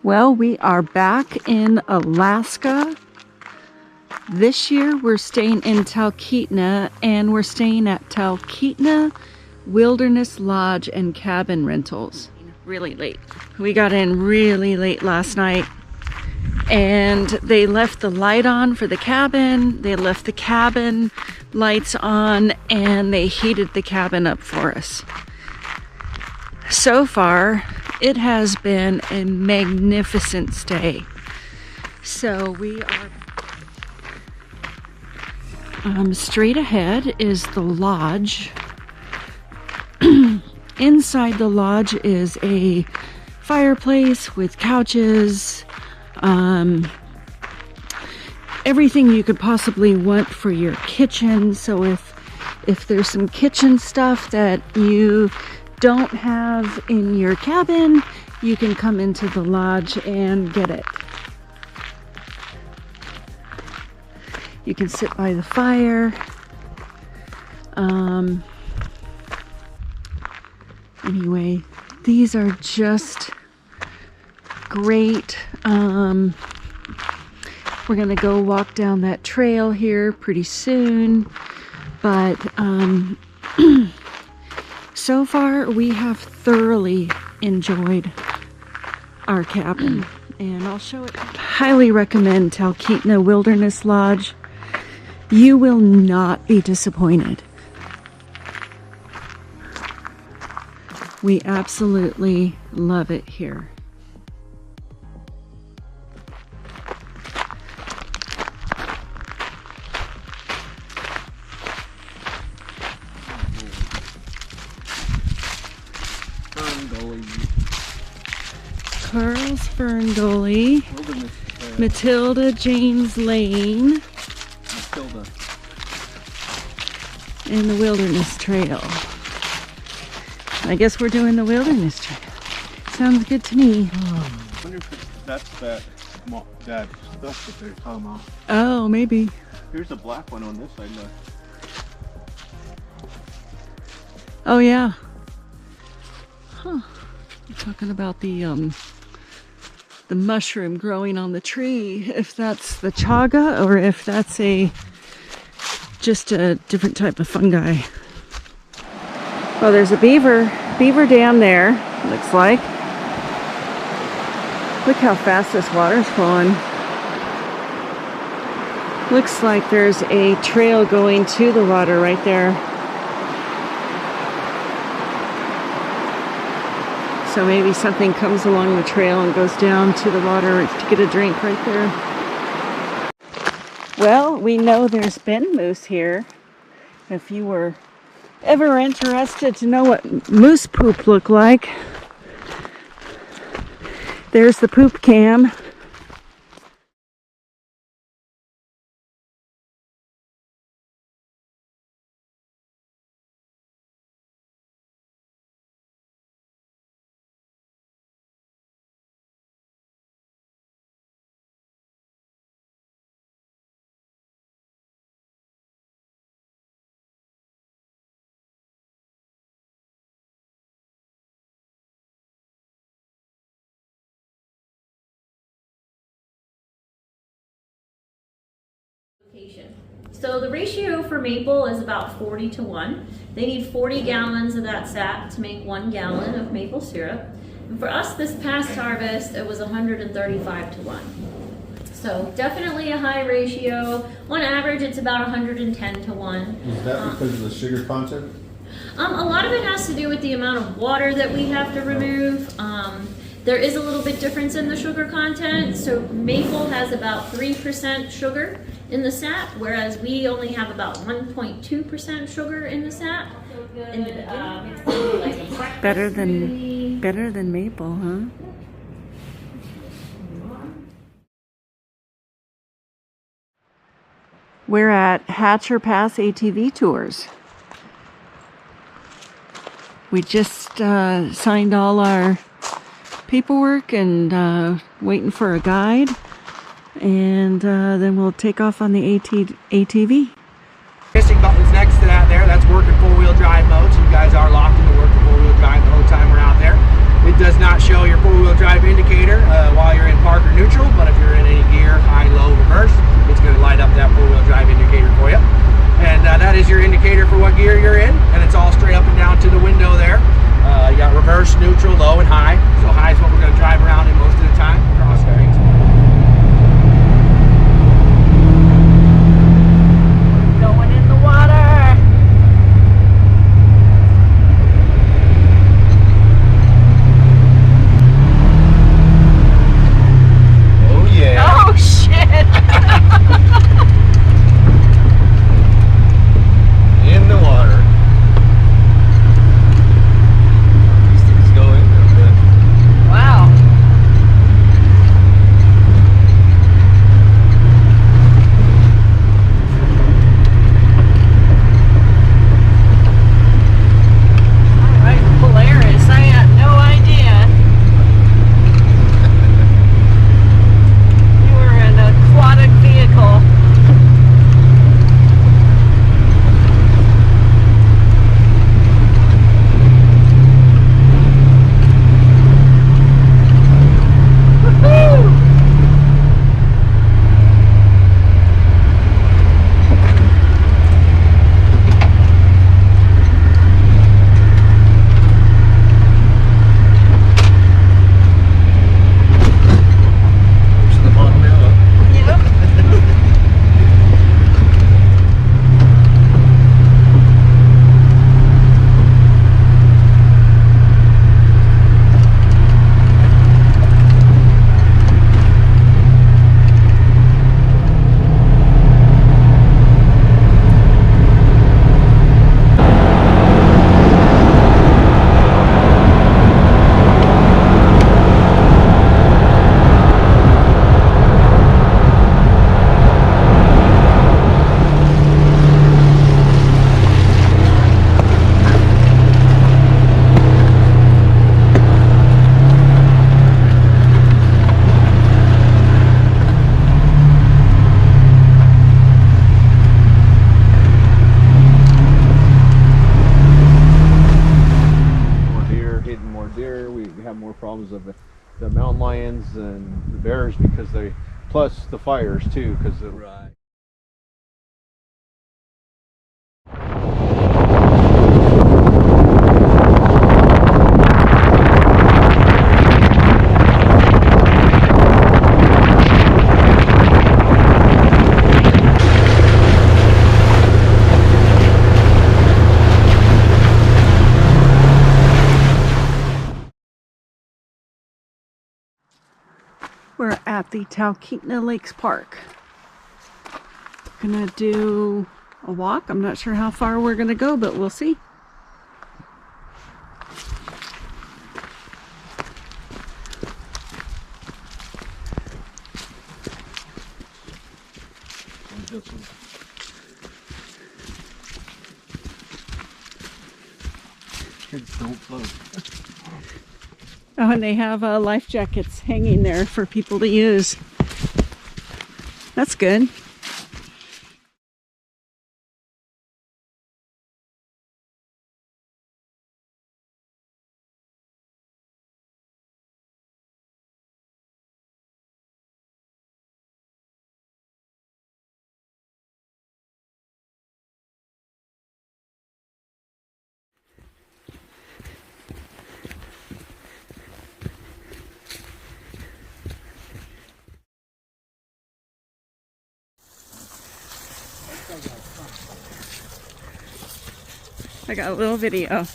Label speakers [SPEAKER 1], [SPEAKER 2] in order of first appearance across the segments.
[SPEAKER 1] Well, we are back in Alaska. This year we're staying in Talkeetna, and we're staying at Talkeetna Wilderness Lodge and Cabin Rentals. Really late. We got in really late last night, and they left the light on for the cabin. They left the cabin lights on, and they heated the cabin up for us. So far, it has been a magnificent stay. So we are straight ahead is the lodge. Inside the lodge is a fireplace with couches, everything you could possibly want for your kitchen. So if there's some kitchen stuff that you don't have in your cabin, you can come into the lodge and get it. You can sit by the fire. Anyway, these are just great. We're gonna go walk down that trail here pretty soon, but so far we have thoroughly enjoyed our cabin, and I'll show it. Highly recommend Talkeetna Wilderness Lodge. You will not be disappointed. We absolutely love it here. Carl's Fern Gully, Matilda James Lane, and the Wilderness Trail. I guess we're doing the Wilderness Trail. Sounds good to me.
[SPEAKER 2] I wonder if that's that stuff that they're talking about.
[SPEAKER 1] Oh, maybe.
[SPEAKER 2] Here's a black one on this side. Look.
[SPEAKER 1] Oh yeah. Huh. You're talking about the mushroom growing on the tree. If that's the chaga or if that's just a different type of fungi. Oh, there's a beaver dam there, looks like. Look how fast this water's flowing. Looks like there's a trail going to the water right there. So maybe something comes along the trail and goes down to the water to get a drink right there. Well, we know there's been moose here. If you were ever interested to know what moose poop look like, there's the poop cam.
[SPEAKER 3] So the ratio for maple is about 40 to 1. They need 40 gallons of that sap to make 1 gallon of maple syrup. And for us this past harvest, it was 135 to 1. So definitely a high ratio. On average, it's about 110 to 1.
[SPEAKER 2] Is that because of the sugar content?
[SPEAKER 3] A lot of it has to do with the amount of water that we have to remove. There is a little bit difference in the sugar content. So maple has about 3% sugar in the sap, whereas we only have about 1.2% sugar in the sap.
[SPEAKER 1] Better than maple, huh? We're at Hatcher Pass ATV Tours. We just signed all our paperwork and waiting for a guide, and then we'll take off on the ATV.
[SPEAKER 4] Fishing buttons next to that there, that's working 4-wheel drive mode, so you guys are locked into working 4-wheel drive the whole time we're out there. It does not show your four-wheel drive indicator while you're in park or neutral, but if you're in any gear, high, low, reverse, it's going to light up that four-wheel drive indicator for you. And that is your indicator for what gear you're in, and it's all straight up and down to the window there. You got reverse, neutral, low, and high. So high is what we're going to drive around in most of the time, cross streets.
[SPEAKER 1] Going in the water.
[SPEAKER 2] Oh yeah.
[SPEAKER 1] Oh shit!
[SPEAKER 2] In the water. These things go in there a bit.
[SPEAKER 1] Wow. All right, Polaris. I had no idea. You were an aquatic vehicle. Woohoo!
[SPEAKER 2] Push them on now.
[SPEAKER 1] Yep.
[SPEAKER 2] More deer, hitting more deer. We have more problems of the mountain lions and the bears because they, plus the fires too, because the
[SPEAKER 4] Right.
[SPEAKER 1] We're at the Talkeetna Lakes Park. Gonna do a walk. I'm not sure how far we're gonna go, but we'll see.
[SPEAKER 2] kids don't float.
[SPEAKER 1] Oh, and they have life jackets hanging there for people to use. That's good. I got a little video.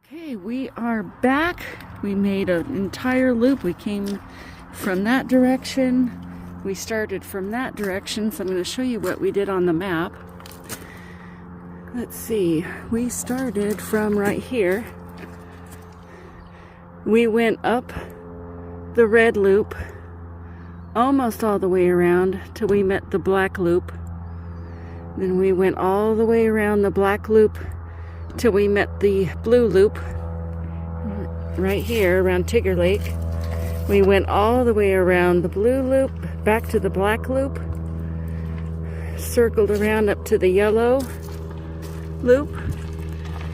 [SPEAKER 1] Okay, we are back. We made an entire loop. We came from that direction. We started from that direction, so I'm going to show you what we did on the map. Let's see. We started from right here. We went up the red loop almost all the way around till we met the black loop. Then we went all the way around the black loop till we met the blue loop right here around Tigger Lake. We went all the way around the blue loop back to the black loop, circled around up to the yellow, loop.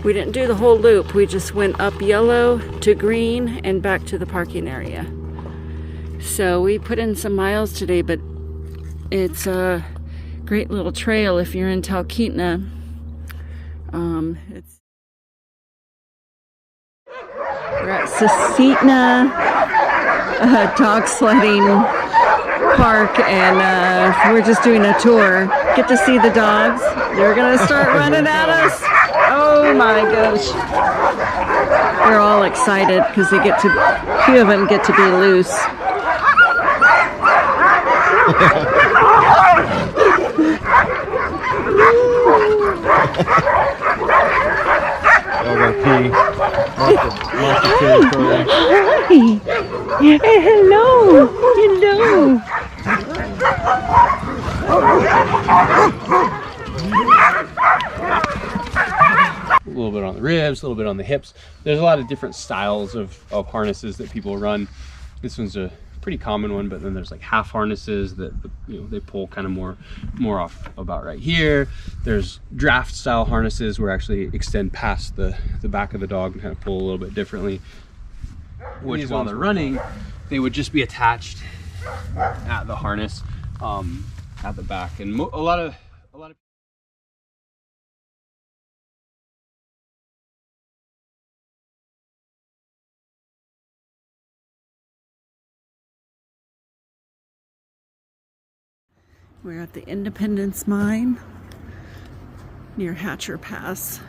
[SPEAKER 1] We didn't do the whole loop. We just went up yellow to green and back to the parking area. So we put in some miles today, but it's a great little trail if you're in Talkeetna. We're at Talkeetna dog sledding park, and we're just doing a tour. Get to see the dogs. They're gonna start running at us. Oh my gosh. They're all excited because they get to, a few of them get to be loose.
[SPEAKER 2] Y'all gotta pee. Mark the territory.
[SPEAKER 1] Hi. Hello. Hello.
[SPEAKER 5] A little bit on the ribs, a little bit on the hips. There's a lot of different styles of harnesses that people run. This one's a pretty common one, but then there's like half harnesses that they pull kind of more off about right here. There's draft style harnesses where actually extend past the back of the dog and kind of pull a little bit differently, which while they're running they would just be attached at the harness at the back. And a lot of
[SPEAKER 1] We're at the Independence Mine near Hatcher Pass.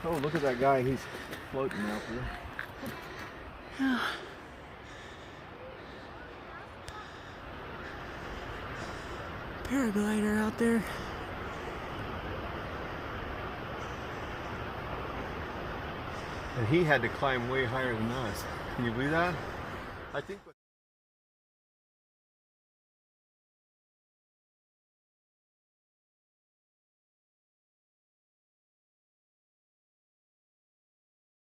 [SPEAKER 2] Oh, look at that guy. He's floating out there.
[SPEAKER 1] Paraglider out there.
[SPEAKER 2] And he had to climb way higher than us. Can you believe that? I think.